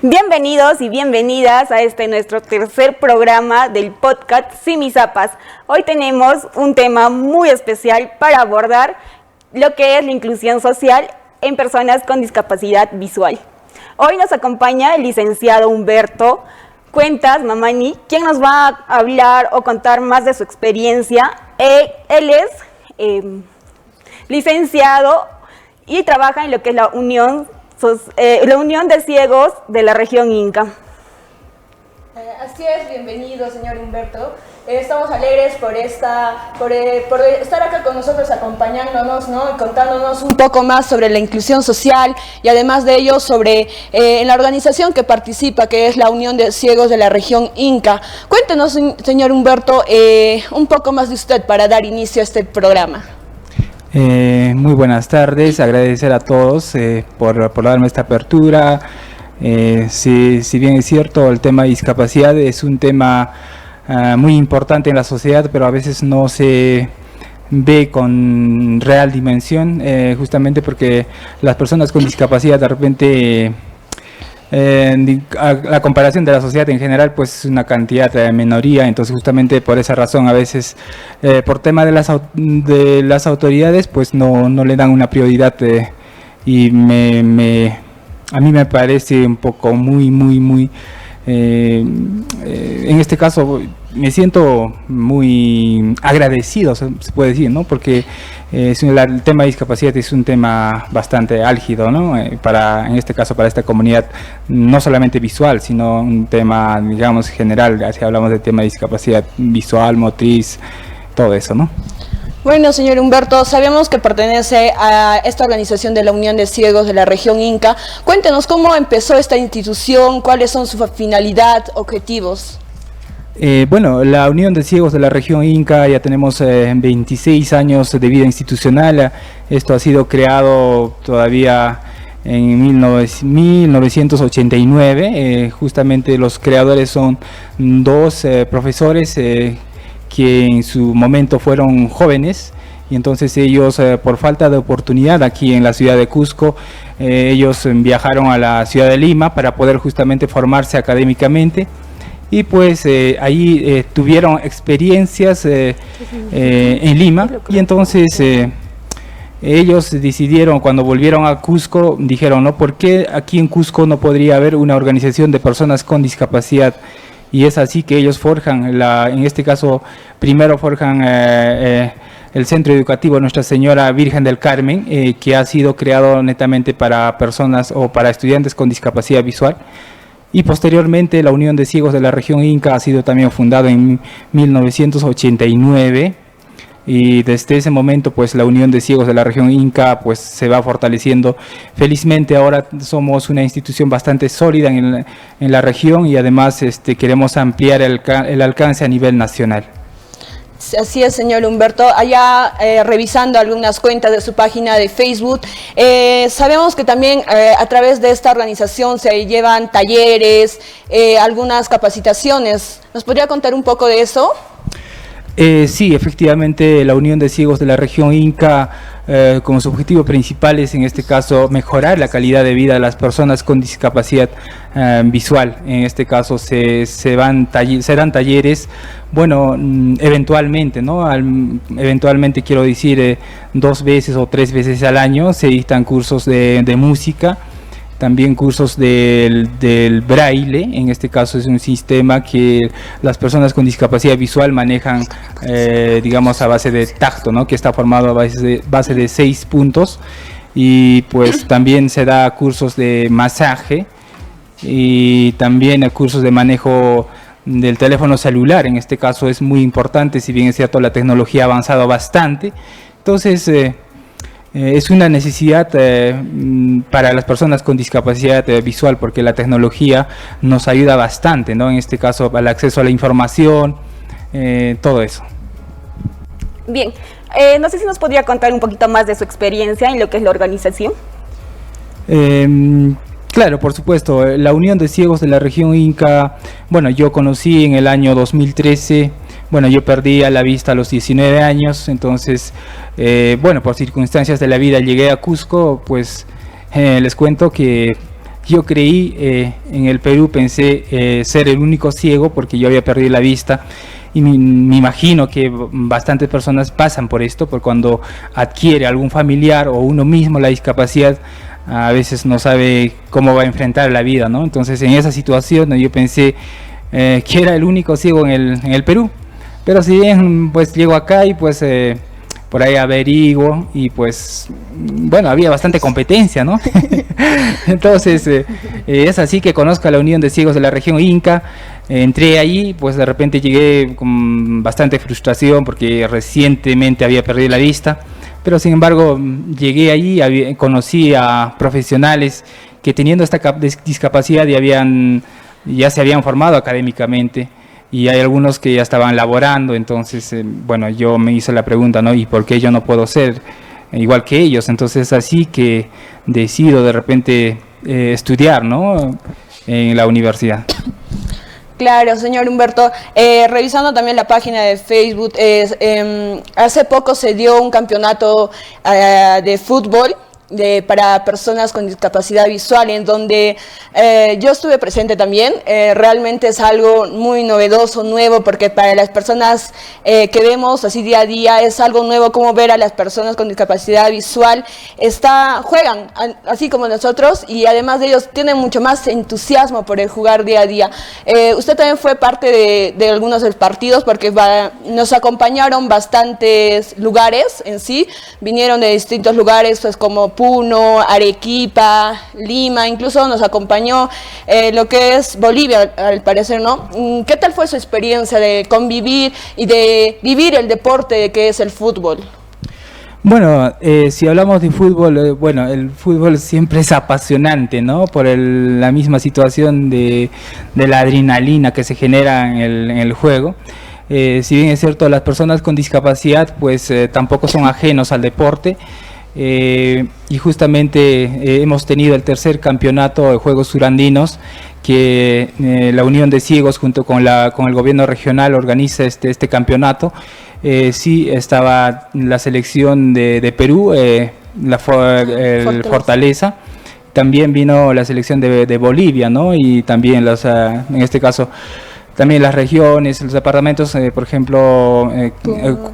Bienvenidos y bienvenidas a nuestro tercer programa del podcast Simizapas. Hoy tenemos un tema muy especial para abordar lo que es la inclusión social en personas con discapacidad visual. Hoy nos acompaña el licenciado Humberto Cuentas Mamani, quien nos va a hablar o contar más de su experiencia. Él es licenciado y trabaja en lo que es la Unión de Ciegos de la región Inca. Así es, bienvenido, señor Humberto. Estamos alegres por estar acá con nosotros, acompañándonos, ¿no? Y contándonos un poco más sobre la inclusión social y además de ello sobre la organización que participa, que es la Unión de Ciegos de la región Inca. Cuéntenos, señor Humberto, un poco más de usted para dar inicio a este programa. Muy buenas tardes, agradecer a todos por darme esta apertura. Si bien es cierto, el tema de discapacidad es un tema muy importante en la sociedad, pero a veces no se ve con real dimensión, justamente porque las personas con discapacidad de repente, a la comparación de la sociedad en general, pues es una cantidad de minoría. Entonces justamente por esa razón a veces por tema de las autoridades pues no le dan una prioridad, y a mí me parece un poco muy en este caso me siento muy agradecido, se puede decir, ¿no? Porque el tema de discapacidad es un tema bastante álgido, ¿no? En este caso para esta comunidad, no solamente visual, sino un tema, digamos, general. Si hablamos del tema de discapacidad visual, motriz, todo eso, ¿no? Bueno, señor Humberto, sabemos que pertenece a esta organización de la Unión de Ciegos de la región Inca. Cuéntenos cómo empezó esta institución, cuáles son su finalidad, objetivos. Bueno, la Unión de Ciegos de la región Inca ya tenemos 26 años de vida institucional. Esto ha sido creado todavía en 1989. Justamente los creadores son dos profesores que en su momento fueron jóvenes, y entonces ellos por falta de oportunidad aquí en la ciudad de Cusco, ellos viajaron a la ciudad de Lima para poder justamente formarse académicamente, y pues ahí tuvieron experiencias en Lima, y entonces ellos decidieron, cuando volvieron a Cusco, dijeron, ¿no? ¿Por qué aquí en Cusco no podría haber una organización de personas con discapacidad? Y es así que ellos forjan, en este caso, primero forjan el Centro Educativo Nuestra Señora Virgen del Carmen, que ha sido creado netamente para personas o para estudiantes con discapacidad visual. Y posteriormente la Unión de Ciegos de la región Inca ha sido también fundada en 1989. Y desde ese momento pues la Unión de Ciegos de la región Inca pues se va fortaleciendo. Felizmente ahora somos una institución bastante sólida en la región, y además queremos ampliar el alcance a nivel nacional. Así es, señor Humberto. Allá revisando algunas cuentas de su página de Facebook, sabemos que también a través de esta organización se llevan talleres, algunas capacitaciones. ¿Nos podría contar un poco de eso? Sí, efectivamente la Unión de Ciegos de la región Inca, como su objetivo principal es en este caso mejorar la calidad de vida de las personas con discapacidad visual. En este caso serán talleres, bueno, eventualmente, ¿no? Eventualmente quiero decir 2 veces o 3 veces al año se dictan cursos de música. También cursos del braille. En este caso es un sistema que las personas con discapacidad visual manejan, digamos, a base de tacto, ¿no? Que está formado a base de 6 puntos. Y pues también se da cursos de masaje y también cursos de manejo del teléfono celular. En este caso es muy importante, si bien es cierto la tecnología ha avanzado bastante. Entonces es una necesidad para las personas con discapacidad visual, porque la tecnología nos ayuda bastante, ¿no? En este caso, al acceso a la información, todo eso. Bien, no sé si nos podría contar un poquito más de su experiencia en lo que es la organización. Claro, por supuesto. La Unión de Ciegos de la región Inca, bueno, yo conocí en el año 2013. Bueno, yo perdí a la vista a los 19 años, entonces, bueno, por circunstancias de la vida llegué a Cusco. Pues les cuento que yo creí en el Perú, pensé ser el único ciego porque yo había perdido la vista. Y me imagino que bastantes personas pasan por esto, por cuando adquiere algún familiar o uno mismo la discapacidad, a veces no sabe cómo va a enfrentar la vida, ¿no? Entonces en esa situación yo pensé que era el único ciego en el Perú, pero si bien pues llego acá y pues por ahí averiguo y pues bueno, había bastante competencia, ¿no? Entonces es así que conozco a la Unión de Ciegos de la Región Inca. Entré ahí, pues de repente llegué con bastante frustración porque recientemente había perdido la vista, pero sin embargo llegué allí, conocí a profesionales que teniendo esta discapacidad ya se habían formado académicamente, y hay algunos que ya estaban laborando. Entonces bueno, yo me hice la pregunta, ¿no? ¿Y por qué yo no puedo ser igual que ellos? Entonces así que decido de repente estudiar, ¿no? En la universidad. Claro, señor Humberto. Revisando también la página de Facebook, hace poco se dio un campeonato de fútbol para personas con discapacidad visual, en donde yo estuve presente también. Realmente es algo muy novedoso, nuevo, porque para las personas que vemos así día a día es algo nuevo como ver a las personas con discapacidad visual. Juegan así como nosotros, y además de ellos tienen mucho más entusiasmo por el jugar día a día. Usted también fue parte de algunos de los partidos, porque nos acompañaron bastantes lugares en sí, vinieron de distintos lugares, pues como Puno, Arequipa, Lima, incluso nos acompañó lo que es Bolivia, al parecer, ¿no? ¿Qué tal fue su experiencia de convivir y de vivir el deporte que es el fútbol? Bueno, si hablamos de fútbol, bueno, el fútbol siempre es apasionante, ¿no? Por la misma situación de la adrenalina que se genera en el juego. Si bien es cierto, las personas con discapacidad pues tampoco son ajenos al deporte. Y justamente hemos tenido el tercer campeonato de Juegos Surandinos, que la Unión de Ciegos junto con el gobierno regional organiza este campeonato. Sí, estaba la selección de Perú, Fortaleza. También vino la selección de Bolivia, ¿no? Y también en este caso también las regiones, los departamentos, por ejemplo,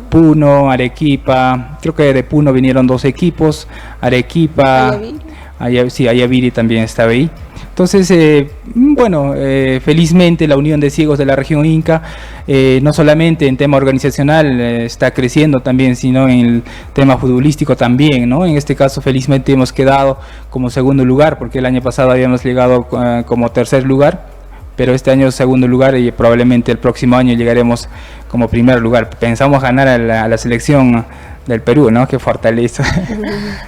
Puno, Arequipa. Creo que de Puno vinieron 2 equipos, Arequipa, Ayaviri también estaba ahí. Entonces, bueno, felizmente la Unión de Ciegos de la Región Inca, no solamente en tema organizacional está creciendo también, sino en el tema futbolístico también, ¿no? En este caso, felizmente hemos quedado como segundo lugar, porque el año pasado habíamos llegado como tercer lugar. Pero este año segundo lugar, y probablemente el próximo año llegaremos como primer lugar. Pensamos ganar a la selección del Perú, ¿no? Qué fortaleza.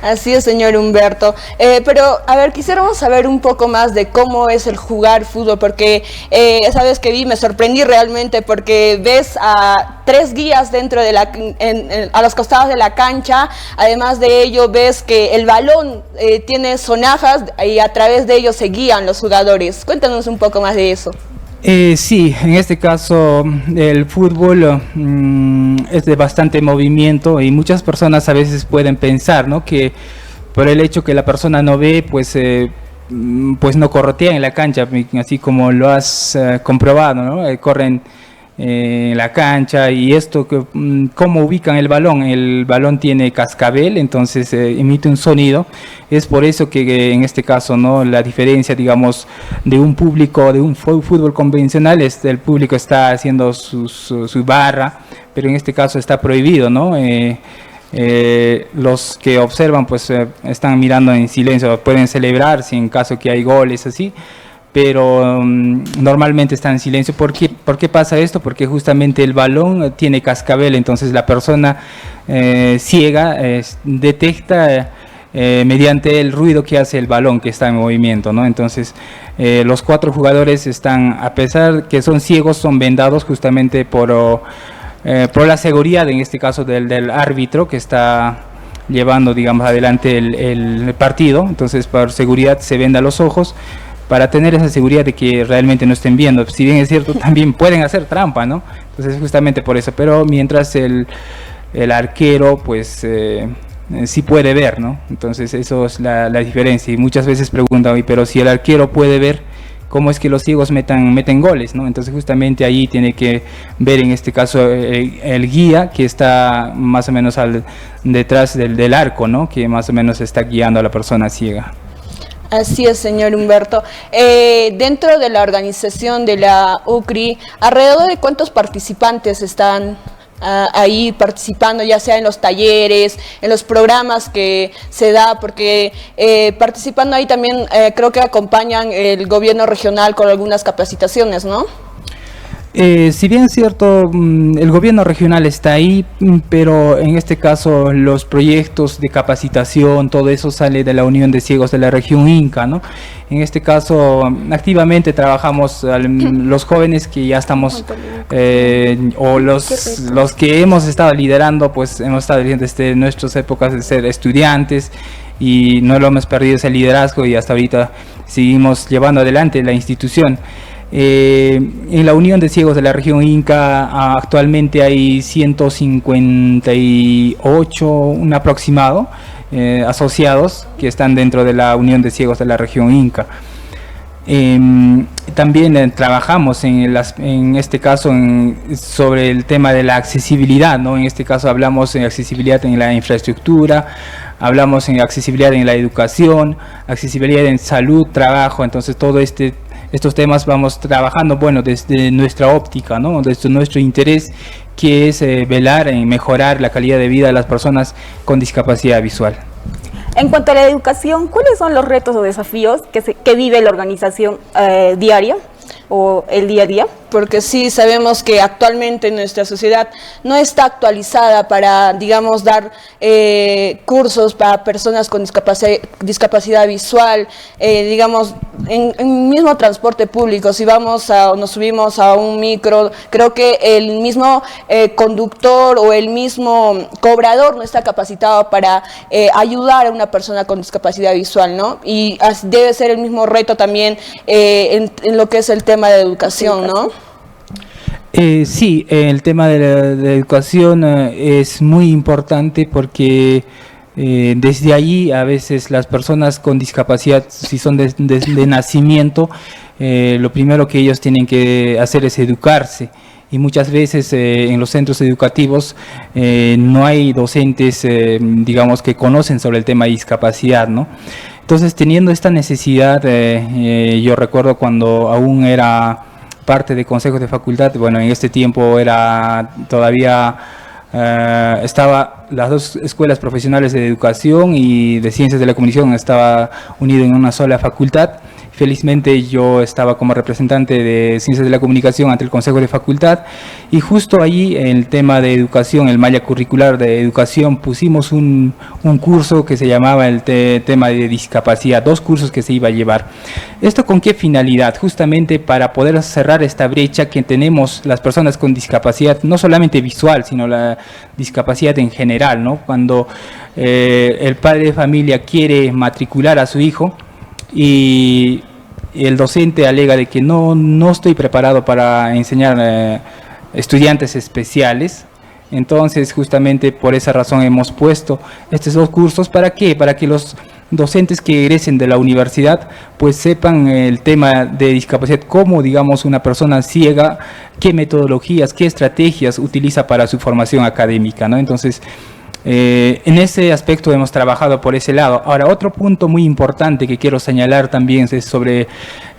Así es, señor Humberto. Pero, a ver, quisiéramos saber un poco más de cómo es el jugar fútbol, porque esa vez que vi me sorprendí realmente, porque ves a 3 guías dentro de a los costados de la cancha. Además de ello, ves que el balón tiene sonajas y a través de ellos se guían los jugadores. Cuéntanos un poco más de eso. Sí, en este caso el fútbol es de bastante movimiento, y muchas personas a veces pueden pensar, ¿no?, que por el hecho que la persona no ve, pues no corretea en la cancha, así como lo has comprobado, ¿no? Corren en la cancha, y esto, cómo ubican el balón tiene cascabel, entonces emite un sonido. Es por eso que en este caso, ¿no?, la diferencia, digamos, de un público, de un fútbol convencional, el público está haciendo su barra, pero en este caso está prohibido, ¿no? Los que observan pues están mirando en silencio, pueden celebrar si en caso que hay goles así, pero normalmente está en silencio. ¿Por qué pasa esto? Porque justamente el balón tiene cascabel, entonces la persona ciega detecta mediante el ruido que hace el balón que está en movimiento, ¿no? Entonces los 4 jugadores están, a pesar que son ciegos, son vendados justamente por la seguridad, en este caso del árbitro que está llevando, digamos, adelante el partido. Entonces por seguridad se venda los ojos, para tener esa seguridad de que realmente no estén viendo. Si bien es cierto, también pueden hacer trampa, ¿no? Entonces justamente por eso. Pero mientras el arquero pues sí puede ver, ¿no? Entonces eso es la diferencia. Y muchas veces preguntan, pero si el arquero puede ver, ¿cómo es que los ciegos meten goles, ¿no? Entonces justamente ahí tiene que ver en este caso el guía que está más o menos detrás del arco, ¿no? Que más o menos está guiando a la persona ciega. Así es, señor Humberto. Dentro de la organización de la UCRI, ¿alrededor de cuántos participantes están ahí participando, ya sea en los talleres, en los programas que se da? Porque participando ahí también creo que acompañan el gobierno regional con algunas capacitaciones, ¿no? Si bien es cierto, el gobierno regional está ahí, pero en este caso los proyectos de capacitación, todo eso sale de la Unión de Ciegos de la región Inca, ¿no? En este caso, activamente trabajamos los jóvenes que ya estamos, o los que hemos estado liderando, pues hemos estado desde nuestras épocas de ser estudiantes y no lo hemos perdido ese liderazgo y hasta ahorita seguimos llevando adelante la institución. En la Unión de Ciegos de la región Inca actualmente hay 158, un aproximado, asociados que están dentro de la Unión de Ciegos de la región Inca. También trabajamos en este caso sobre el tema de la accesibilidad, ¿no? En este caso hablamos de accesibilidad en la infraestructura, hablamos en accesibilidad en la educación, accesibilidad en salud, trabajo. Entonces todo estos temas vamos trabajando, bueno, desde nuestra óptica, ¿no? Desde nuestro interés, que es velar en mejorar la calidad de vida de las personas con discapacidad visual. En cuanto a la educación, ¿cuáles son los retos o desafíos que vive la organización diaria o el día a día? Porque sí sabemos que actualmente nuestra sociedad no está actualizada para, digamos, dar cursos para personas con discapacidad visual, digamos, en mismo transporte público. Si vamos o nos subimos a un micro, creo que el mismo conductor o el mismo cobrador no está capacitado para ayudar a una persona con discapacidad visual, ¿no? Y debe ser el mismo reto también en lo que es el tema de educación, ¿no? Sí, el tema de la educación es muy importante porque desde allí a veces las personas con discapacidad, si son de nacimiento, lo primero que ellos tienen que hacer es educarse. Y muchas veces en los centros educativos no hay docentes, digamos, que conocen sobre el tema de discapacidad, ¿no? Entonces, teniendo esta necesidad, yo recuerdo cuando aún era parte de consejos de facultad, bueno, en este tiempo era todavía, estaba las dos escuelas profesionales de educación y de ciencias de la comunicación, estaba unido en una sola facultad. Felizmente yo estaba como representante de Ciencias de la Comunicación ante el Consejo de Facultad y justo allí en el tema de educación, el malla curricular de educación, pusimos un curso que se llamaba el tema de discapacidad, 2 cursos que se iba a llevar. ¿Esto con qué finalidad? Justamente para poder cerrar esta brecha que tenemos las personas con discapacidad, no solamente visual, sino la discapacidad en general, ¿no? Cuando el padre de familia quiere matricular a su hijo y el docente alega de que no estoy preparado para enseñar estudiantes especiales, entonces justamente por esa razón hemos puesto estos 2 cursos. ¿Para qué? Para que los docentes que egresen de la universidad pues sepan el tema de discapacidad, cómo, digamos, una persona ciega, qué metodologías, qué estrategias utiliza para su formación académica, ¿no? Entonces en ese aspecto hemos trabajado por ese lado. Ahora, otro punto muy importante que quiero señalar también es sobre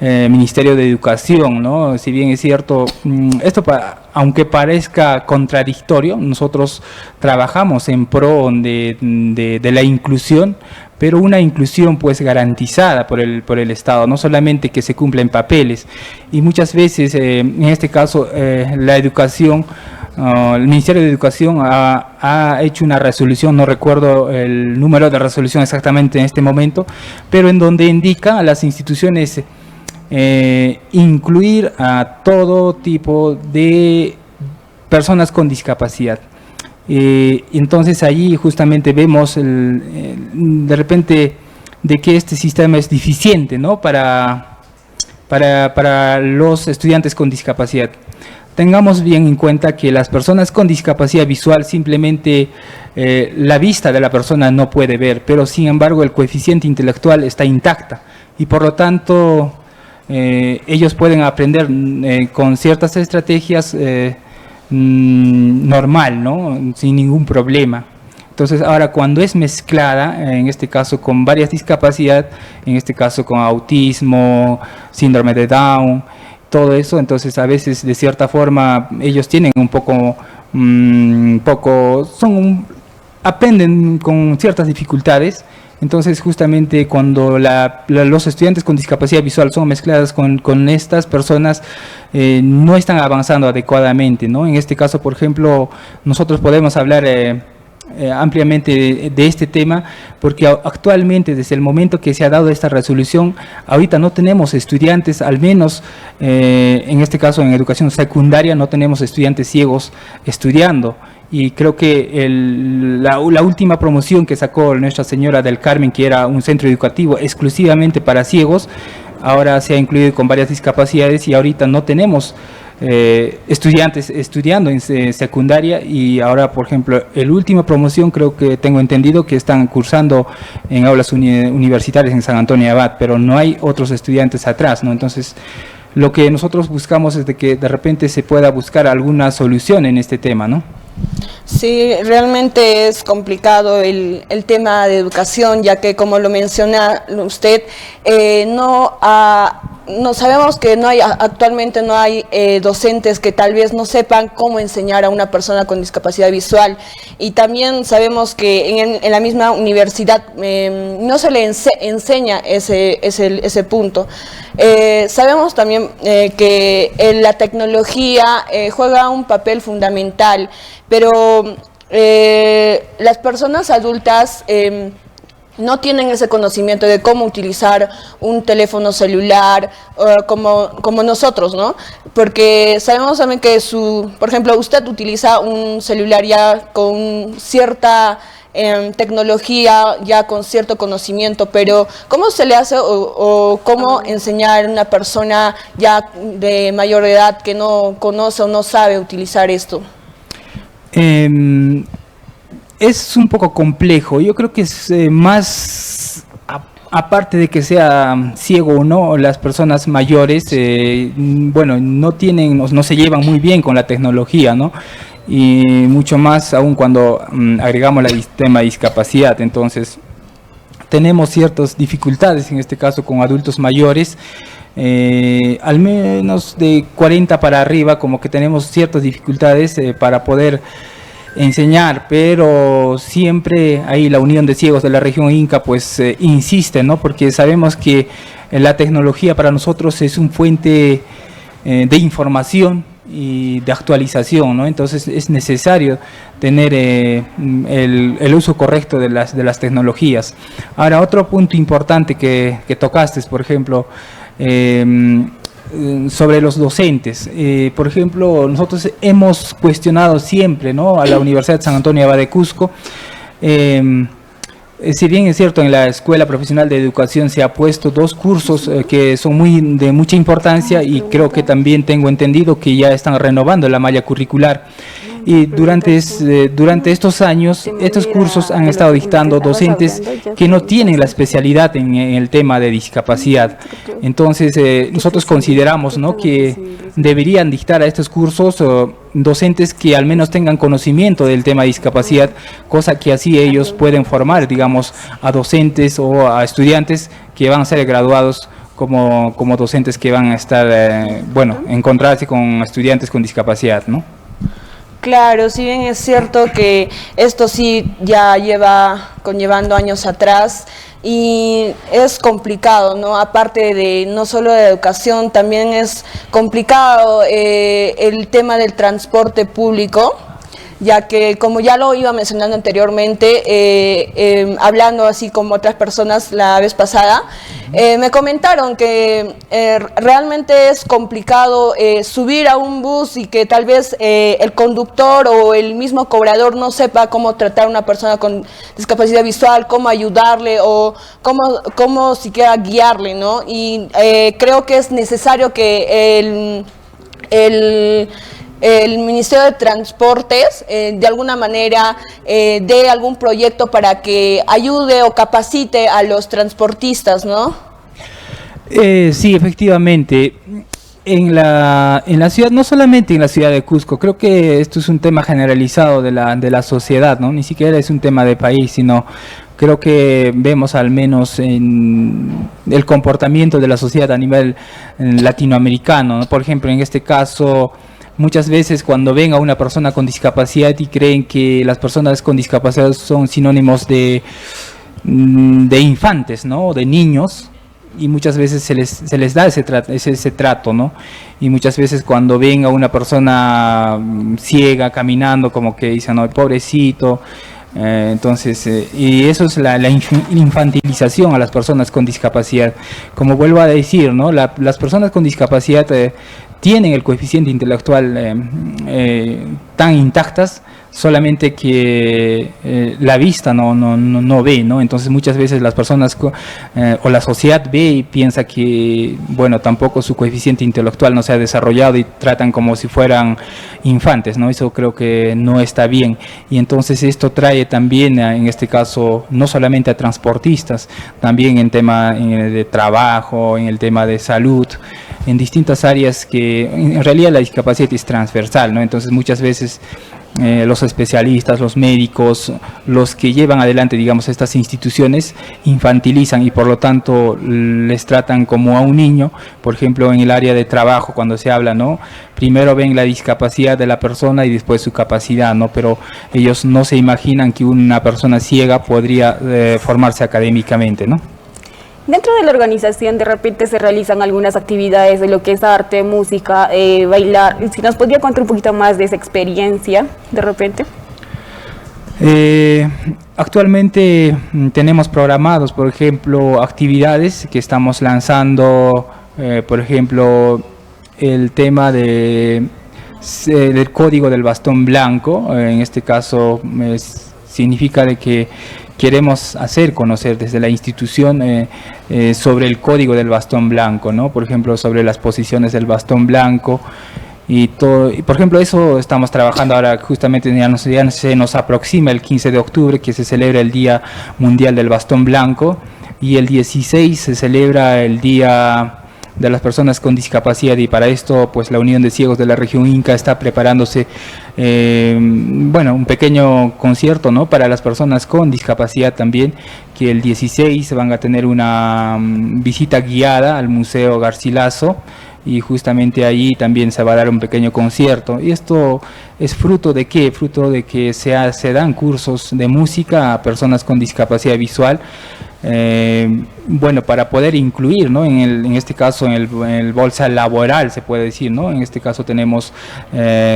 Ministerio de Educación, ¿no? Si bien es cierto, esto aunque parezca contradictorio, nosotros trabajamos en pro de la inclusión, pero una inclusión pues garantizada por el Estado, no solamente que se cumpla en papeles. Y muchas veces, en este caso, la educación, el Ministerio de Educación ha hecho una resolución, no recuerdo el número de resolución exactamente en este momento, pero en donde indica a las instituciones incluir a todo tipo de personas con discapacidad. Entonces allí justamente vemos de repente de que este sistema es deficiente, ¿no? para los estudiantes con discapacidad. tengamos bien en cuenta que las personas con discapacidad visual simplemente la vista de la persona no puede ver, pero sin embargo el coeficiente intelectual está intacta y por lo tanto ellos pueden aprender con ciertas estrategias normal, ¿no? Sin ningún problema. Entonces ahora cuando es mezclada, en este caso con varias discapacidades, en este caso con autismo, síndrome de Down, todo eso, entonces a veces de cierta forma ellos tienen aprenden con ciertas dificultades. Entonces justamente cuando los estudiantes con discapacidad visual son mezcladas con estas personas, no están avanzando adecuadamente, ¿no? En este caso, por ejemplo, nosotros podemos hablar ampliamente de este tema, porque actualmente desde el momento que se ha dado esta resolución, ahorita no tenemos estudiantes, al menos en este caso en educación secundaria, no tenemos estudiantes ciegos estudiando. Y creo que la última promoción que sacó Nuestra Señora del Carmen, que era un centro educativo exclusivamente para ciegos, ahora se ha incluido con varias discapacidades y ahorita no tenemos estudiantes estudiando en secundaria. Y ahora, por ejemplo, el última promoción creo que tengo entendido que están cursando en aulas universitarias en San Antonio de Abad, pero no hay otros estudiantes atrás, ¿no? Entonces, lo que nosotros buscamos es de que de repente se pueda buscar alguna solución en este tema, ¿no? Sí, realmente es complicado el tema de educación, ya que como lo menciona usted, no sabemos que actualmente no hay docentes que tal vez no sepan cómo enseñar a una persona con discapacidad visual, y también sabemos que en la misma universidad no se le enseña ese punto. Sabemos también que la tecnología juega un papel fundamental, pero las personas adultas no tienen ese conocimiento de cómo utilizar un teléfono celular como nosotros, ¿no? Porque sabemos también que por ejemplo, usted utiliza un celular ya con cierta tecnología, ya con cierto conocimiento, pero ¿cómo se le hace o cómo enseñar a una persona ya de mayor edad que no conoce o no sabe utilizar esto? Es un poco complejo. Yo creo que es más, aparte de que sea ciego o no, las personas mayores, bueno, no se llevan muy bien con la tecnología, ¿no? Y mucho más aún cuando agregamos el tema de discapacidad. Entonces, tenemos ciertas dificultades, en este caso con adultos mayores, al menos de 40 para arriba, como que tenemos ciertas dificultades para poder enseñar, pero siempre ahí la Unión de Ciegos de la región Inca pues insiste, ¿no? Porque sabemos que la tecnología para nosotros es un fuente de información y de actualización, ¿no? Entonces es necesario tener el uso correcto de las tecnologías. Ahora, otro punto importante que tocaste, por ejemplo, sobre los docentes. Por ejemplo, nosotros hemos cuestionado siempre, ¿no?, a la Universidad de San Antonio de Abad de Cusco. Si bien es cierto, en la Escuela Profesional de Educación se ha puesto 2 cursos que son de mucha importancia, y creo que también tengo entendido que ya están renovando la malla curricular. Y durante estos años, estos cursos han estado dictando docentes que no tienen la especialidad en el tema de discapacidad. Entonces, nosotros consideramos, ¿no?, que deberían dictar a estos cursos docentes que al menos tengan conocimiento del tema de discapacidad, cosa que así ellos pueden formar, digamos, a docentes o a estudiantes que van a ser graduados como docentes que van a estar, encontrarse con estudiantes con discapacidad, ¿no? Claro, si bien es cierto que esto sí ya conllevando años atrás, y es complicado, ¿no? Aparte de no solo de educación, también es complicado el tema del transporte público, ya que, como ya lo iba mencionando anteriormente, hablando así como otras personas la vez pasada, me comentaron que realmente es complicado subir a un bus y que tal vez el conductor o el mismo cobrador no sepa cómo tratar a una persona con discapacidad visual, cómo ayudarle o cómo siquiera guiarle, ¿no? Y creo que es necesario que el Ministerio de Transportes de alguna manera dé algún proyecto para que ayude o capacite a los transportistas, ¿no? Sí, efectivamente. En la ciudad, no solamente en la ciudad de Cusco, creo que esto es un tema generalizado de la sociedad, ¿no? Ni siquiera es un tema de país, sino creo que vemos al menos en el comportamiento de la sociedad a nivel latinoamericano, ¿no? Por ejemplo, en este caso, muchas veces cuando ven a una persona con discapacidad y creen que las personas con discapacidad son sinónimos de infantes, ¿no? De niños, y muchas veces se les da ese trato, ¿no? Y muchas veces cuando ven a una persona ciega caminando, como que dicen, no, pobrecito. Entonces, y eso es la infantilización a las personas con discapacidad. Como vuelvo a decir, ¿no? Las personas con discapacidad tienen el coeficiente intelectual tan intactas, solamente que la vista no ve, ¿no? Entonces muchas veces las personas o la sociedad ve y piensa que, bueno, tampoco su coeficiente intelectual no se ha desarrollado y tratan como si fueran infantes, ¿no? Eso creo que no está bien. Y entonces esto trae también, en este caso, no solamente a transportistas, también en tema de trabajo, en el tema de salud, en distintas áreas que en realidad la discapacidad es transversal, ¿no? Entonces muchas veces los especialistas, los médicos, los que llevan adelante, digamos, estas instituciones, infantilizan y por lo tanto les tratan como a un niño. Por ejemplo, en el área de trabajo, cuando se habla, ¿no? Primero ven la discapacidad de la persona y después su capacidad, ¿no? Pero ellos no se imaginan que una persona ciega podría formarse académicamente, ¿no? Dentro de la organización de repente se realizan algunas actividades de lo que es arte, música, bailar. Si nos podría contar un poquito más de esa experiencia de repente. Actualmente tenemos programados, por ejemplo, actividades que estamos lanzando, por ejemplo, el tema del código del bastón blanco. En este caso significa de que queremos hacer conocer desde la institución sobre el código del bastón blanco, ¿no? Por ejemplo, sobre las posiciones del bastón blanco y todo. Y por ejemplo, eso estamos trabajando ahora, justamente ya se nos aproxima el 15 de octubre, que se celebra el Día Mundial del Bastón Blanco, y el 16 se celebra el Día de las Personas con Discapacidad, y para esto pues la Unión de Ciegos de la región Inca está preparándose bueno, un pequeño concierto, ¿no? Para las personas con discapacidad también, que el 16 van a tener una visita guiada al Museo Garcilaso, y justamente allí también se va a dar un pequeño concierto. Y esto es fruto de ¿qué? Fruto de que se dan cursos de música a personas con discapacidad visual, bueno, para poder incluir, ¿no? En este caso en el bolsa laboral, se puede decir, ¿no? En este caso tenemos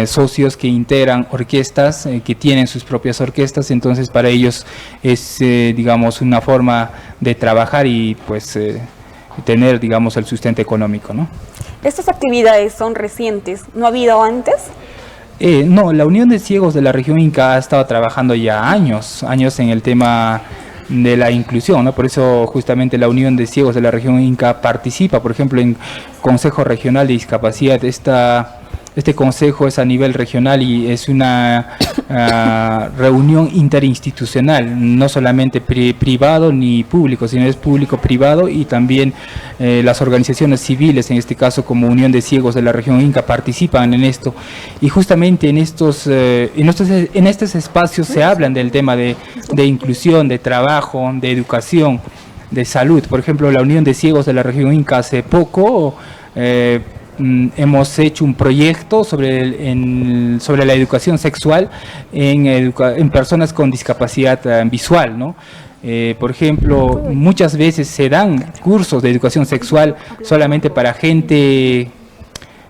socios que integran orquestas, que tienen sus propias orquestas, entonces para ellos es, digamos, una forma de trabajar y pues tener, digamos, el sustento económico, ¿no? ¿Estas actividades son recientes? ¿No ha habido antes? No, la Unión de Ciegos de la región Inca ha estado trabajando ya años en el tema de la inclusión, ¿no? Por eso justamente la Unión de Ciegos de la región Inca participa, por ejemplo, en Consejo Regional de Discapacidad. Este consejo es a nivel regional y es una reunión interinstitucional, no solamente privado ni público, sino es público-privado, y también las organizaciones civiles, en este caso como Unión de Ciegos de la región Inca, participan en esto. Y justamente en estos espacios se hablan del tema de inclusión, de trabajo, de educación, de salud. Por ejemplo, la Unión de Ciegos de la región Inca hace poco hemos hecho un proyecto sobre la educación sexual en personas con discapacidad visual, ¿no? Por ejemplo, muchas veces se dan cursos de educación sexual solamente para gente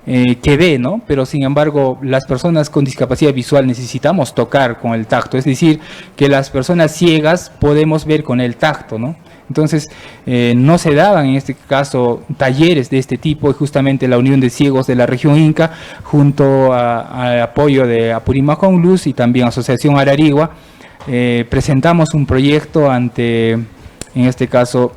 que ve, ¿no? Pero sin embargo, las personas con discapacidad visual necesitamos tocar con el tacto, es decir, que las personas ciegas podemos ver con el tacto, ¿no? Entonces, no se daban en este caso talleres de este tipo, y justamente la Unión de Ciegos de la región Inca, junto al apoyo de Apurímac Luz y también Asociación Ararigua, presentamos un proyecto ante, en este caso,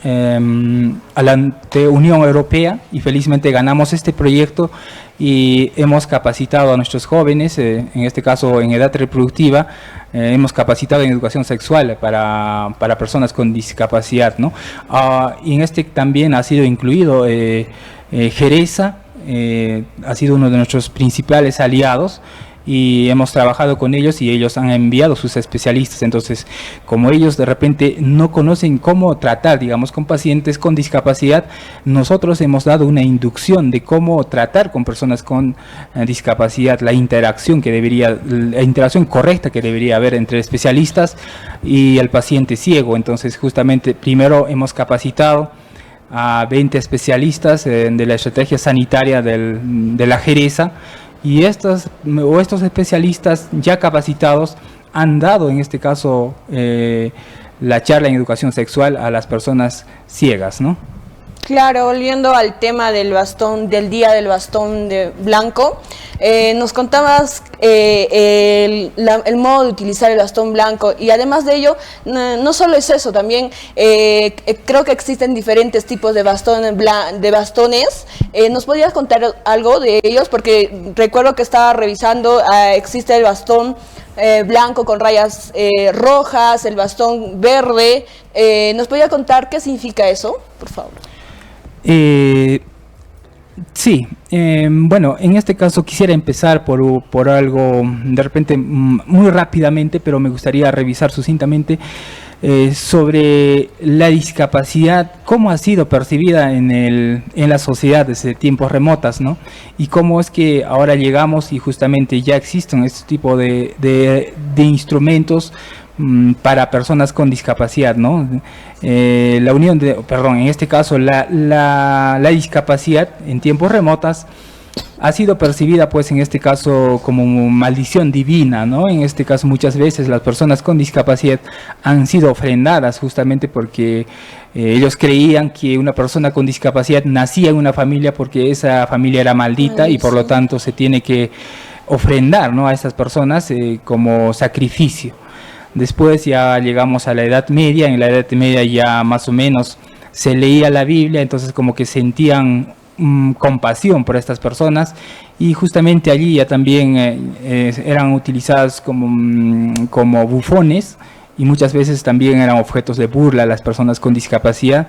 a la Unión Europea y felizmente ganamos este proyecto y hemos capacitado a nuestros jóvenes, en este caso en edad reproductiva, hemos capacitado en educación sexual para personas con discapacidad, ¿no? Y en este también ha sido incluido Geresa, ha sido uno de nuestros principales aliados y hemos trabajado con ellos y ellos han enviado sus especialistas. Entonces, como ellos de repente no conocen cómo tratar, digamos, con pacientes con discapacidad, nosotros hemos dado una inducción de cómo tratar con personas con discapacidad, la interacción correcta que debería haber entre especialistas y el paciente ciego. Entonces, justamente, primero hemos capacitado a 20 especialistas de la estrategia sanitaria de la Geresa, y estos especialistas ya capacitados han dado en este caso la charla en educación sexual a las personas ciegas, ¿no? Claro, volviendo al tema del día del bastón blanco, nos contabas el modo de utilizar el bastón blanco, y además de ello, no solo es eso, también creo que existen diferentes tipos de bastones. ¿Nos podrías contar algo de ellos? Porque recuerdo que estaba revisando, existe el bastón blanco con rayas rojas, el bastón verde. ¿Nos podría contar qué significa eso, por favor? Sí, bueno, en este caso quisiera empezar por algo de repente muy rápidamente, pero me gustaría revisar sucintamente sobre la discapacidad, cómo ha sido percibida en la sociedad desde tiempos remotas, ¿no? Y cómo es que ahora llegamos y justamente ya existen este tipo de instrumentos para personas con discapacidad, ¿no? En este caso la discapacidad en tiempos remotas ha sido percibida, pues en este caso, como maldición divina, ¿no? En este caso muchas veces las personas con discapacidad han sido ofrendadas justamente porque ellos creían que una persona con discapacidad nacía en una familia porque esa familia era maldita. Ay, y por lo tanto se tiene que ofrendar, ¿no?, a esas personas como sacrificio. Después ya llegamos a la Edad Media. En la Edad Media ya más o menos se leía la Biblia, entonces como que sentían compasión por estas personas, y justamente allí ya también eran utilizadas como bufones, y muchas veces también eran objetos de burla a las personas con discapacidad.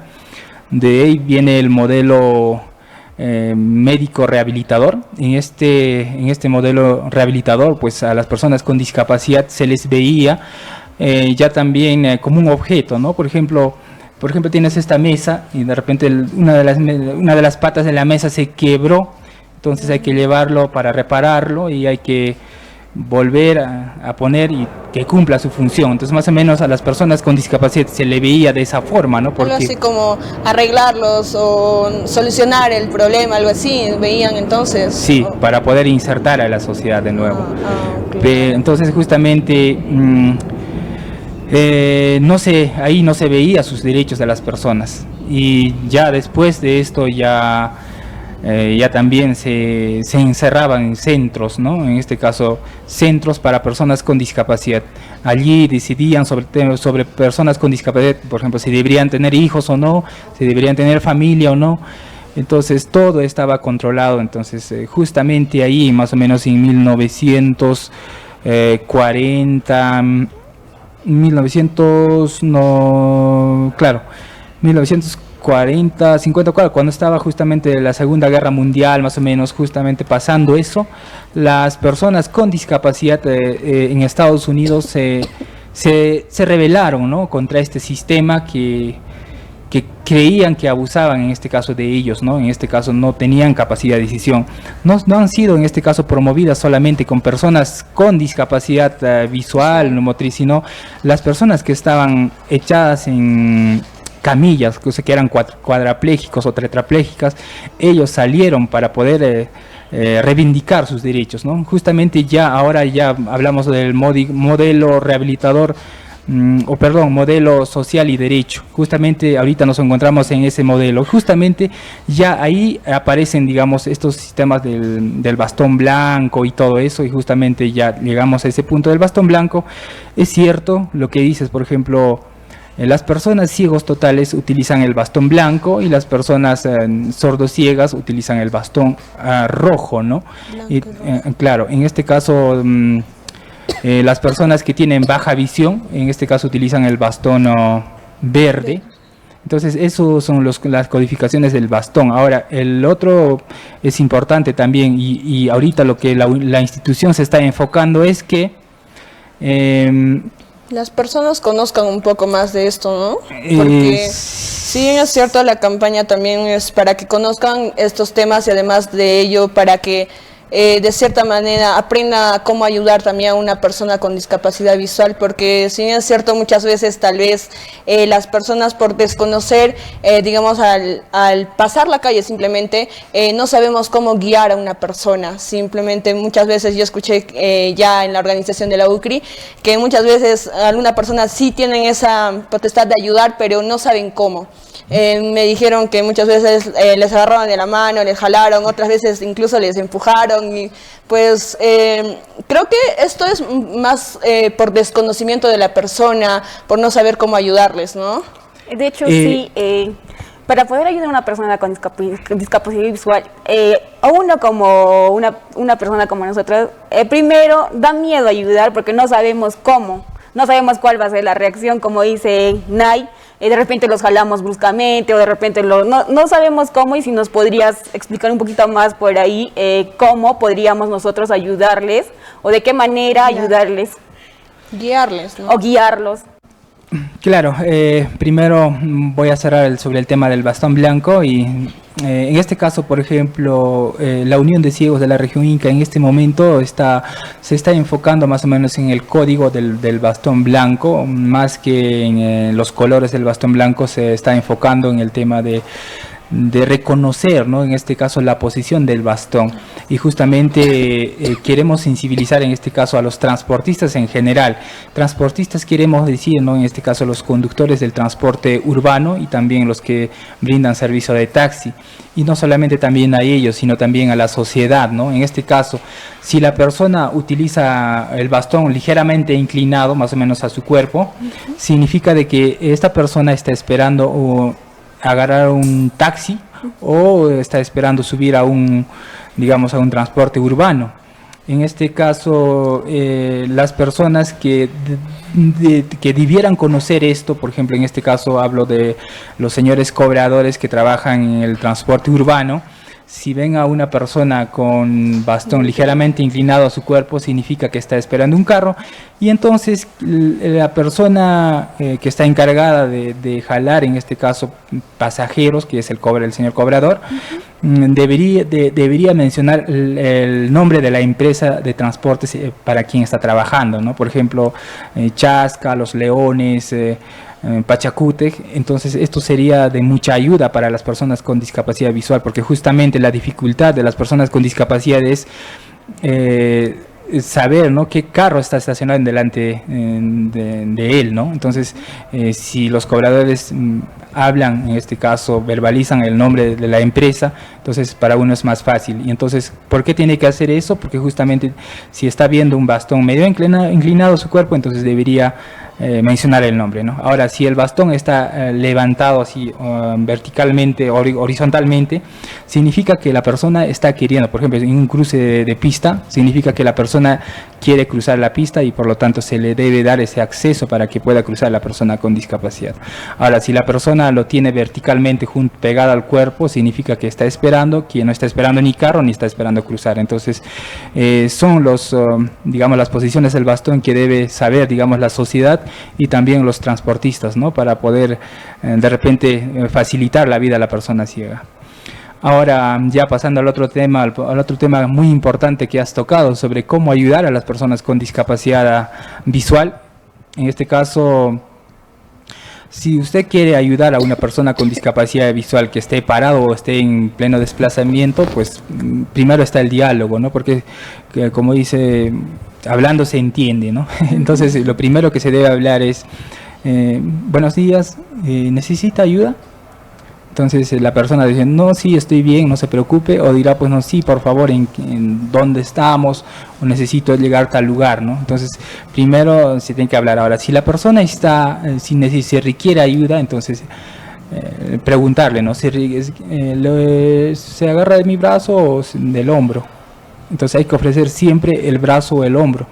De ahí viene el modelo médico rehabilitador. En este modelo rehabilitador, pues a las personas con discapacidad se les veía ya también como un objeto, ¿no? Por ejemplo, tienes esta mesa y de repente una de las patas de la mesa se quebró, entonces hay que llevarlo para repararlo y hay que volver a poner y que cumpla su función. Entonces más o menos a las personas con discapacidad se le veía de esa forma, ¿no? Porque algo así como arreglarlos o solucionar el problema, algo así, veían entonces. Sí, para poder insertar a la sociedad de nuevo. Claro. Entonces justamente ahí no se veía sus derechos de las personas, y ya después de esto ya también se encerraban en centros, ¿no? En este caso, centros para personas con discapacidad. Allí decidían sobre personas con discapacidad, por ejemplo, si deberían tener hijos o no, si deberían tener familia o no. Entonces, todo estaba controlado. Entonces, justamente ahí, más o menos en 1940, 1940, 50, cuando estaba justamente la Segunda Guerra Mundial, más o menos, justamente pasando eso, las personas con discapacidad en Estados Unidos se rebelaron, ¿no?, contra este sistema que creían que abusaban en este caso de ellos, ¿no? En este caso no tenían capacidad de decisión. No han sido en este caso promovidas solamente con personas con discapacidad visual, no motriz, sino las personas que estaban echadas en camillas, que eran cuadraplégicos o tetraplégicas. Ellos salieron para poder reivindicar sus derechos, ¿no? Justamente ahora ya hablamos del modelo rehabilitador, modelo social y derecho. Justamente ahorita nos encontramos en ese modelo. Justamente ya ahí aparecen, digamos, estos sistemas del bastón blanco y todo eso, y justamente ya llegamos a ese punto del bastón blanco. Es cierto lo que dices, por ejemplo, Las personas ciegos totales utilizan el bastón blanco y las personas sordociegas utilizan el bastón rojo, ¿no? Claro, en este caso las personas que tienen baja visión, en este caso utilizan el bastón verde. Entonces, eso son las codificaciones del bastón. Ahora, el otro es importante también, y ahorita lo que la institución se está enfocando es que las personas conozcan un poco más de esto, ¿no? Porque si bien es cierto, la campaña también es para que conozcan estos temas y además de ello para que de cierta manera aprenda cómo ayudar también a una persona con discapacidad visual, porque si bien es cierto, muchas veces tal vez las personas por desconocer, digamos al pasar la calle simplemente, no sabemos cómo guiar a una persona. Simplemente muchas veces yo escuché ya en la organización de la UCRI que muchas veces alguna persona sí tienen esa potestad de ayudar, pero no saben cómo. Me dijeron que muchas veces les agarraban de la mano, les jalaron, otras veces incluso les empujaron y pues creo que esto es más por desconocimiento de la persona, por no saber cómo ayudarles, ¿no? De hecho, sí, para poder ayudar a una persona con discapacidad visual, a uno como una persona como nosotros, primero da miedo ayudar porque no sabemos cómo. No sabemos cuál va a ser la reacción, como dice Nay, de repente los jalamos bruscamente o de repente no sabemos cómo, y si nos podrías explicar un poquito más por ahí cómo podríamos nosotros ayudarles o de qué manera ayudarles. Guiarles, ¿no? O guiarlos. Claro, primero voy a cerrar sobre el tema del bastón blanco y en este caso, por ejemplo, la Unión de Ciegos de la región Inca en este momento se está enfocando más o menos en el código del bastón blanco, más que en los colores del bastón blanco. Se está enfocando en el tema de reconocer, ¿no?, en este caso la posición del bastón, y justamente queremos sensibilizar en este caso a los transportistas en general. Transportistas queremos decir, ¿no?, en este caso los conductores del transporte urbano y también los que brindan servicio de taxi, y no solamente también a ellos, sino también a la sociedad, ¿no? En este caso, si la persona utiliza el bastón ligeramente inclinado, más o menos a su cuerpo, significa de que esta persona está esperando agarrar un taxi o está esperando subir a un transporte urbano. En este caso, las personas que debieran conocer esto, por ejemplo, en este caso hablo de los señores cobradores que trabajan en el transporte urbano. Si ven a una persona con bastón ligeramente inclinado a su cuerpo, significa que está esperando un carro, y entonces la persona que está encargada de jalar, en este caso pasajeros, que es el señor cobrador, debería mencionar el nombre de la empresa de transportes para quien está trabajando, ¿no? Por ejemplo, Chasca, Los Leones, Pachacútec. Entonces esto sería de mucha ayuda para las personas con discapacidad visual, porque justamente la dificultad de las personas con discapacidad es saber, ¿no?, qué carro está estacionado delante de él, ¿no? Entonces si los cobradores hablan, en este caso verbalizan el nombre de la empresa, entonces para uno es más fácil. Y entonces, ¿por qué tiene que hacer eso? Porque justamente si está viendo un bastón medio inclinado a su cuerpo, entonces debería mencionar el nombre, ¿no? Ahora, si el bastón está levantado así verticalmente, horizontalmente, significa que la persona está queriendo, por ejemplo, en un cruce de pista, significa que la persona quiere cruzar la pista y por lo tanto se le debe dar ese acceso para que pueda cruzar la persona con discapacidad. Ahora, si la persona lo tiene verticalmente pegada al cuerpo, significa que está esperando, que no está esperando ni carro ni está esperando cruzar. Entonces, son las posiciones del bastón que debe saber, la sociedad y también los transportistas, ¿no?, para poder de repente facilitar la vida a la persona ciega. Ahora, ya pasando al otro tema muy importante que has tocado, sobre cómo ayudar a las personas con discapacidad visual. En este caso, si usted quiere ayudar a una persona con discapacidad visual que esté parado o esté en pleno desplazamiento, pues primero está el diálogo, ¿no? Porque, como dice, hablando se entiende, ¿no? Entonces, lo primero que se debe hablar es, buenos días, ¿necesita ayuda? Entonces la persona dice, no, sí, estoy bien, no se preocupe, o dirá, pues no, sí, por favor, ¿en dónde estamos? O necesito llegar a tal lugar, ¿no? Entonces, primero se tiene que hablar. Ahora, si la persona está, si requiere ayuda, entonces preguntarle, ¿no? Se agarra de mi brazo o del hombro. Entonces hay que ofrecer siempre el brazo o el hombro.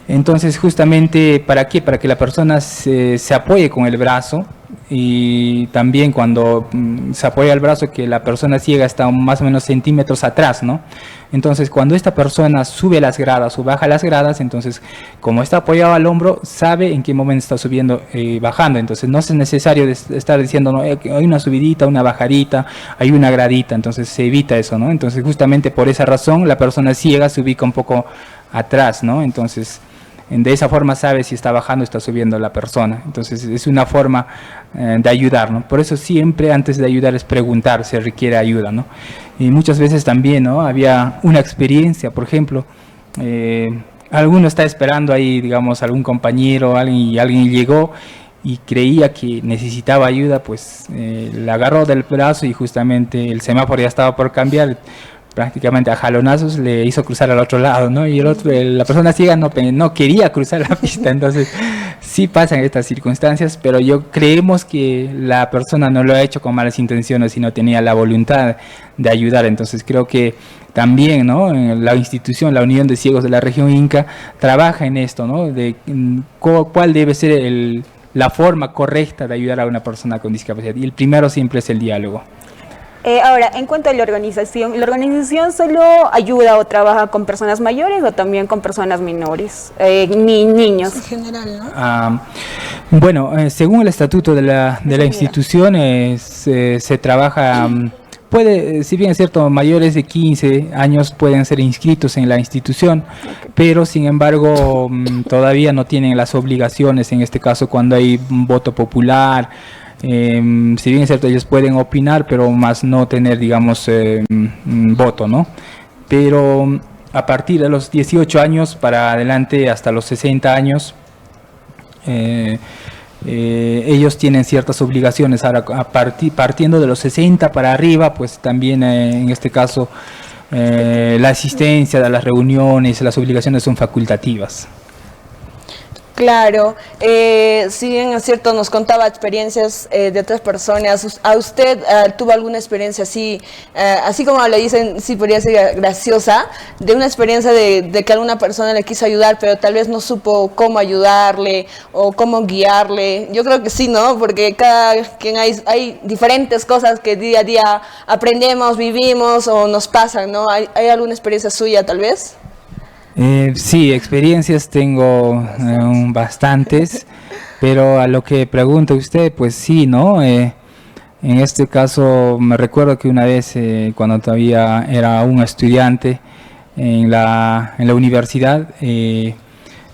Entonces, justamente, ¿para qué? Para que la persona se apoye con el brazo, y también cuando se apoya el brazo, que la persona ciega está más o menos centímetros atrás, ¿no? Entonces, cuando esta persona sube las gradas o baja las gradas, entonces, como está apoyado al hombro, sabe en qué momento está subiendo y bajando. Entonces, no es necesario estar diciendo, no, hay una subidita, una bajadita, hay una gradita, entonces se evita eso, ¿no? Entonces, justamente por esa razón, la persona ciega se ubica un poco atrás, ¿no? Entonces, de esa forma sabe si está bajando o está subiendo la persona. Entonces es una forma de ayudar, ¿no? Por eso siempre antes de ayudar es preguntar si requiere ayuda, ¿no? Y muchas veces también, ¿no? Había una experiencia, por ejemplo, alguno está esperando ahí, digamos, algún compañero, alguien llegó y creía que necesitaba ayuda, pues le agarró del brazo y justamente el semáforo ya estaba por cambiar, prácticamente a jalonazos le hizo cruzar al otro lado, ¿no? Y la persona ciega no quería cruzar la pista. Entonces sí pasan estas circunstancias, pero creemos que la persona no lo ha hecho con malas intenciones, sino tenía la voluntad de ayudar. Entonces creo que también, ¿no? La institución, la Unión de Ciegos de la Región Inca, trabaja en esto, ¿no? De cuál debe ser la forma correcta de ayudar a una persona con discapacidad. Y el primero siempre es el diálogo. Ahora, en cuanto a ¿la organización solo ayuda o trabaja con personas mayores o también con personas menores, niños? En general, ¿no? Bueno, según el estatuto de la institución, se trabaja, si bien es cierto, mayores de 15 años pueden ser inscritos en la institución, pero sin embargo todavía no tienen las obligaciones, en este caso cuando hay un voto popular. Si bien es cierto, ellos pueden opinar, pero más no tener, digamos, voto, ¿no? Pero a partir de los 18 años para adelante, hasta los 60 años, ellos tienen ciertas obligaciones. Ahora, partiendo de los 60 para arriba, pues también en este caso la asistencia a las reuniones, las obligaciones son facultativas. Claro, si bien es cierto, nos contaba experiencias de otras personas. ¿A usted tuvo alguna experiencia así, así como le dicen, sí podría ser graciosa, de una experiencia de que alguna persona le quiso ayudar, pero tal vez no supo cómo ayudarle o cómo guiarle? Yo creo que sí, ¿no? Porque cada quien hay diferentes cosas que día a día aprendemos, vivimos o nos pasan, ¿no? ¿Hay alguna experiencia suya tal vez? Sí, experiencias tengo bastantes, pero a lo que pregunta usted, pues sí, ¿no? En este caso me recuerdo que una vez cuando todavía era un estudiante en la universidad,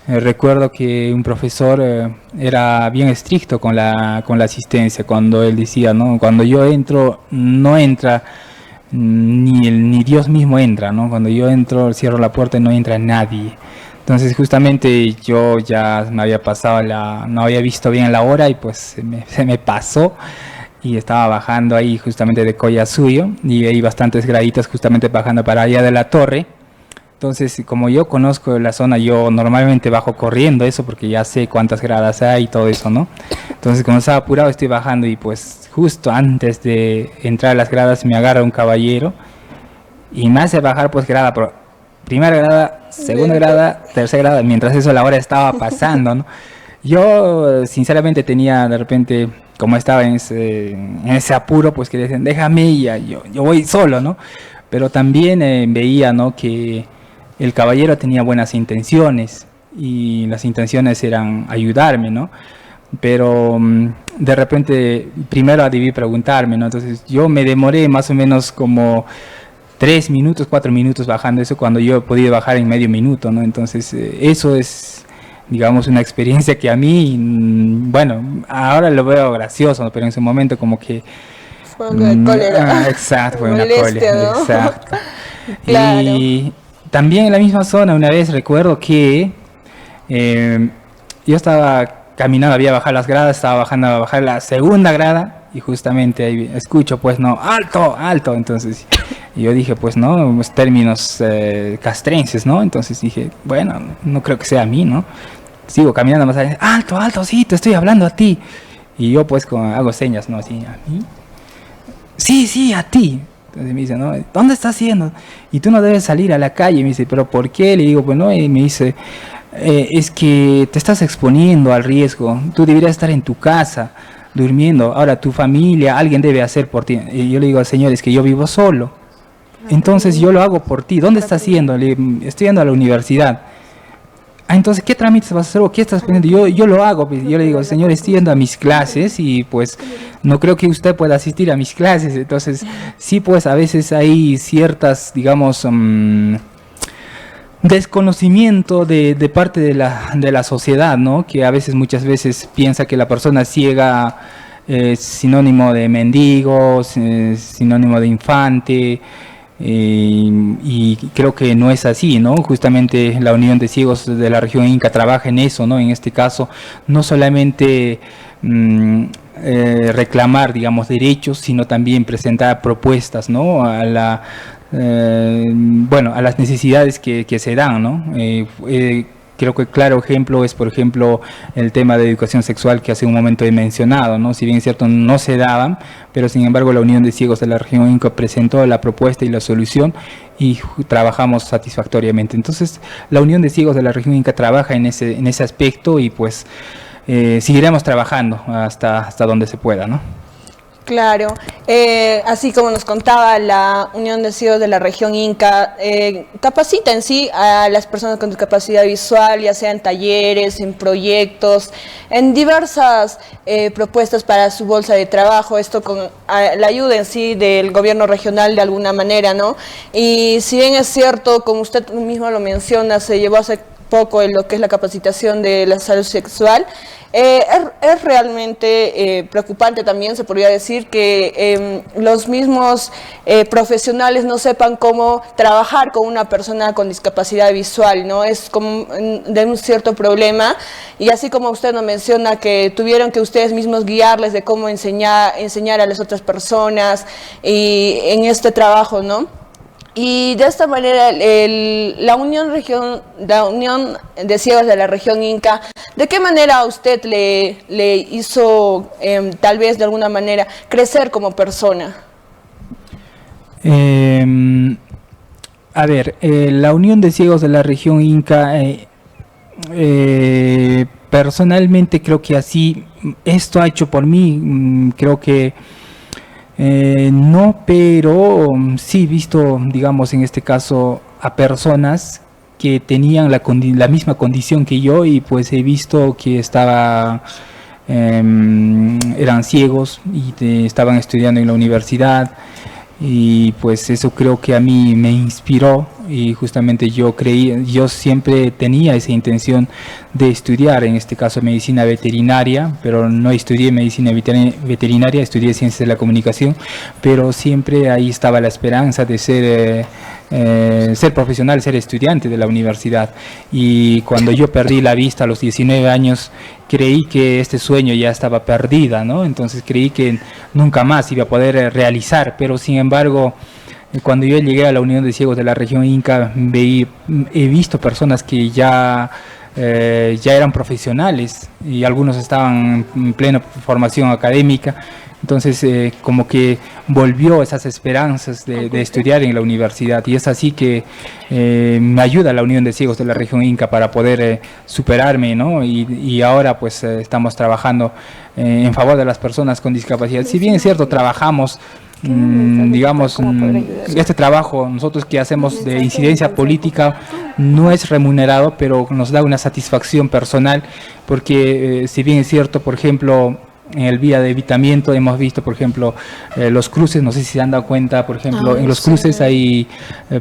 recuerdo que un profesor era bien estricto con la asistencia, cuando él decía, ¿no? Cuando yo entro, no entra ni Dios mismo entra, ¿no? Cuando yo entro, cierro la puerta y no entra nadie. Entonces justamente yo ya me había pasado no había visto bien la hora y pues se me pasó y estaba bajando ahí justamente de Collasuyo y hay bastantes graditas justamente bajando para allá de la torre. Entonces, como yo conozco la zona, yo normalmente bajo corriendo eso porque ya sé cuántas gradas hay y todo eso, ¿no? Entonces, como estaba apurado, estoy bajando y pues justo antes de entrar a las gradas me agarra un caballero y me hace bajar pues grada, primera grada, segunda grada, tercera grada, mientras eso la hora estaba pasando, ¿no? Yo sinceramente tenía de repente, como estaba en ese apuro, pues que decían, déjame y ya, yo voy solo, ¿no? Pero también veía, ¿no?, que el caballero tenía buenas intenciones y las intenciones eran ayudarme, ¿no? Pero de repente primero debí preguntarme, ¿no? Entonces yo me demoré más o menos como 3 minutos, 4 minutos bajando eso cuando yo he podido bajar en medio minuto, ¿no? Entonces eso es, digamos, una experiencia que a mí, bueno, ahora lo veo gracioso, ¿no? Pero en ese momento como que... Fue una cólera. Exacto, fue una Molestia, cólera, ¿no? exacto. Claro. Y también en la misma zona, una vez recuerdo que yo estaba caminando, había bajado las gradas, estaba bajando a bajar la segunda grada y justamente ahí escucho, pues, no, alto, alto, entonces yo dije, pues, no, unos términos castrenses, ¿no? Entonces dije, bueno, no creo que sea a mí, ¿no? Sigo caminando más allá, alto, alto, sí, te estoy hablando a ti. Y yo, pues, hago señas, ¿no? Así, ¿a mí? Sí, sí, a ti. Entonces me dice, ¿no? ¿Dónde estás yendo? Y tú no debes salir a la calle. Me dice, ¿pero por qué? Le digo, pues, no, y me dice, es que te estás exponiendo al riesgo, tú deberías estar en tu casa durmiendo, ahora tu familia, alguien debe hacer por ti. Y yo le digo al señor, es que yo vivo solo, entonces yo lo hago por ti. ¿Dónde estás yendo? Estoy yendo a la universidad. Ah, entonces, ¿qué trámites vas a hacer o qué estás pendiente? Yo lo hago, pues. Yo le digo, señor, estoy yendo a mis clases y pues no creo que usted pueda asistir a mis clases. Entonces, sí, pues a veces hay ciertas, digamos, desconocimiento de parte de la sociedad, ¿no? Que a veces, muchas veces piensa que la persona ciega es sinónimo de mendigo, sinónimo de infante, y creo que no es así, ¿no? Justamente la Unión de Ciegos de la región Inca trabaja en eso, ¿no? En este caso, no solamente reclamar, digamos, derechos, sino también presentar propuestas, ¿no? Bueno, a las necesidades que se dan, ¿no? Creo que claro ejemplo es, por ejemplo, el tema de educación sexual que hace un momento he mencionado, ¿no? Si bien es cierto, no se daban, pero sin embargo la Unión de Ciegos de la región Inca presentó la propuesta y la solución y trabajamos satisfactoriamente. Entonces, la Unión de Ciegos de la región Inca trabaja en ese aspecto y pues seguiremos trabajando hasta donde se pueda, ¿no? Claro, así como nos contaba la Unión de Ciegos de la región Inca, capacita en sí a las personas con discapacidad visual, ya sea en talleres, en proyectos, en diversas propuestas para su bolsa de trabajo, esto con la ayuda en sí del gobierno regional de alguna manera, ¿no? Y si bien es cierto, como usted mismo lo menciona, se llevó hace poco en lo que es la capacitación de la salud sexual, es realmente preocupante también, se podría decir, que los mismos profesionales no sepan cómo trabajar con una persona con discapacidad visual, ¿no? Es como de un cierto problema, y así como usted nos menciona que tuvieron que ustedes mismos guiarles de cómo enseñar a las otras personas y en este trabajo, ¿no? Y de esta manera, la Unión de Ciegos de la región Inca, ¿de qué manera a usted le hizo, tal vez de alguna manera, crecer como persona? A ver, la Unión de Ciegos de la región Inca, personalmente creo que así, esto ha hecho por mí, creo que no, pero sí he visto, digamos, en este caso, a personas que tenían la misma condición que yo y pues he visto que eran ciegos y estaban estudiando en la universidad y pues eso creo que a mí me inspiró y justamente yo siempre tenía esa intención de estudiar, en este caso medicina veterinaria, pero no estudié medicina veterinaria, estudié ciencias de la comunicación, pero siempre ahí estaba la esperanza de ser profesional, ser estudiante de la universidad. Y cuando yo perdí la vista a los 19 años, creí que este sueño ya estaba perdida, ¿no? Entonces creí que nunca más iba a poder realizar, pero sin embargo, cuando yo llegué a la Unión de Ciegos de la región Inca, he visto personas que ya eran profesionales y algunos estaban en plena formación académica. Entonces, como que volvió esas esperanzas de estudiar en la universidad y es así que me ayuda la Unión de Ciegos de la región Inca para poder superarme, ¿no? Y ahora pues estamos trabajando en favor de las personas con discapacidad. Si bien es cierto, trabajamos, digamos, este trabajo nosotros que hacemos de incidencia política no es remunerado, pero nos da una satisfacción personal porque si bien es cierto, por ejemplo, en el vía de evitamiento hemos visto, por ejemplo, los cruces, no sé si se han dado cuenta, por ejemplo, en los cruces hay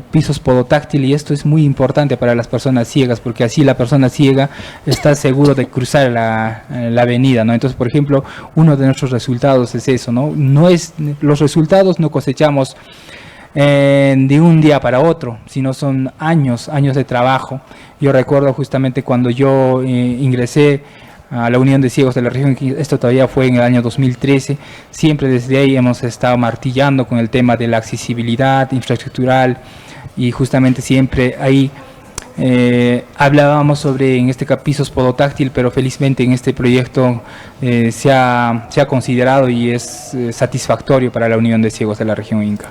pisos podotáctil y esto es muy importante para las personas ciegas porque así la persona ciega está seguro de cruzar la avenida, ¿no? Entonces, por ejemplo, uno de nuestros resultados es eso, ¿no? Los resultados no cosechamos de un día para otro, sino son años de trabajo. Yo recuerdo justamente cuando yo ingresé a la Unión de Ciegos de la región. Esto todavía fue en el año 2013. Siempre desde ahí hemos estado martillando con el tema de la accesibilidad infraestructural, y justamente siempre ahí hablábamos sobre, en este caso, pisos podotáctil, pero felizmente en este proyecto se ha considerado y es satisfactorio para la Unión de Ciegos de la región Inca.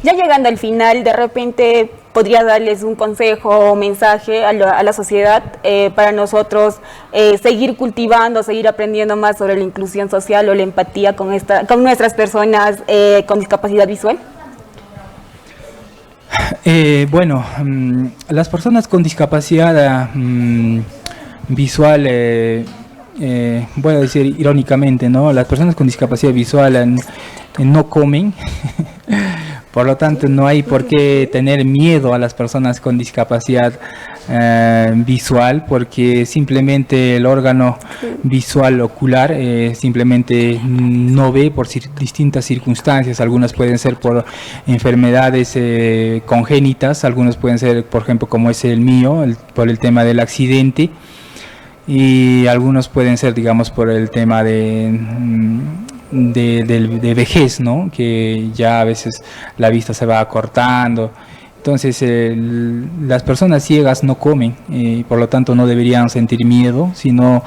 Ya llegando al final, de repente podría darles un consejo o mensaje a la sociedad para nosotros seguir cultivando, seguir aprendiendo más sobre la inclusión social o la empatía con nuestras personas con discapacidad visual. Bueno, las personas con discapacidad visual, voy a decir irónicamente, ¿no? Las personas con discapacidad visual no comen. Por lo tanto, no hay por qué tener miedo a las personas con discapacidad visual, porque simplemente el órgano visual ocular simplemente no ve por distintas circunstancias. Algunas pueden ser por enfermedades congénitas, algunas pueden ser, por ejemplo, como es el mío, por el tema del accidente, y algunos pueden ser, digamos, por el tema de vejez, ¿no? Que ya a veces la vista se va acortando. Entonces las personas ciegas no comen, por lo tanto no deberían sentir miedo, sino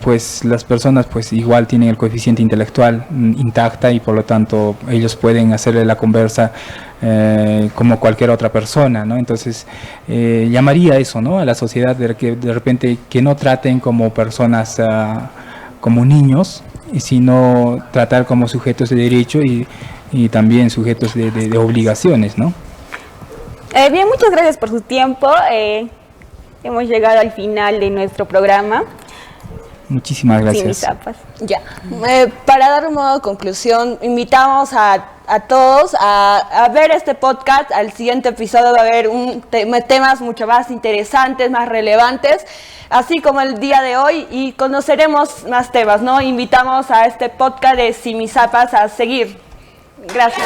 pues las personas pues igual tienen el coeficiente intelectual intacta, y por lo tanto ellos pueden hacerle la conversa como cualquier otra persona, ¿no? Entonces llamaría eso, ¿no?, a la sociedad, de que de repente que no traten como personas como niños, sino tratar como sujetos de derecho y también sujetos de obligaciones, ¿no? Bien, muchas gracias por su tiempo. Hemos llegado al final de nuestro programa. Muchísimas gracias. Simisapas. Ya, para dar un modo de conclusión, invitamos a todos a ver este podcast. Al siguiente episodio va a haber temas mucho más interesantes, más relevantes, así como el día de hoy, y conoceremos más temas, ¿no? Invitamos a este podcast de Simisapas a seguir. Gracias.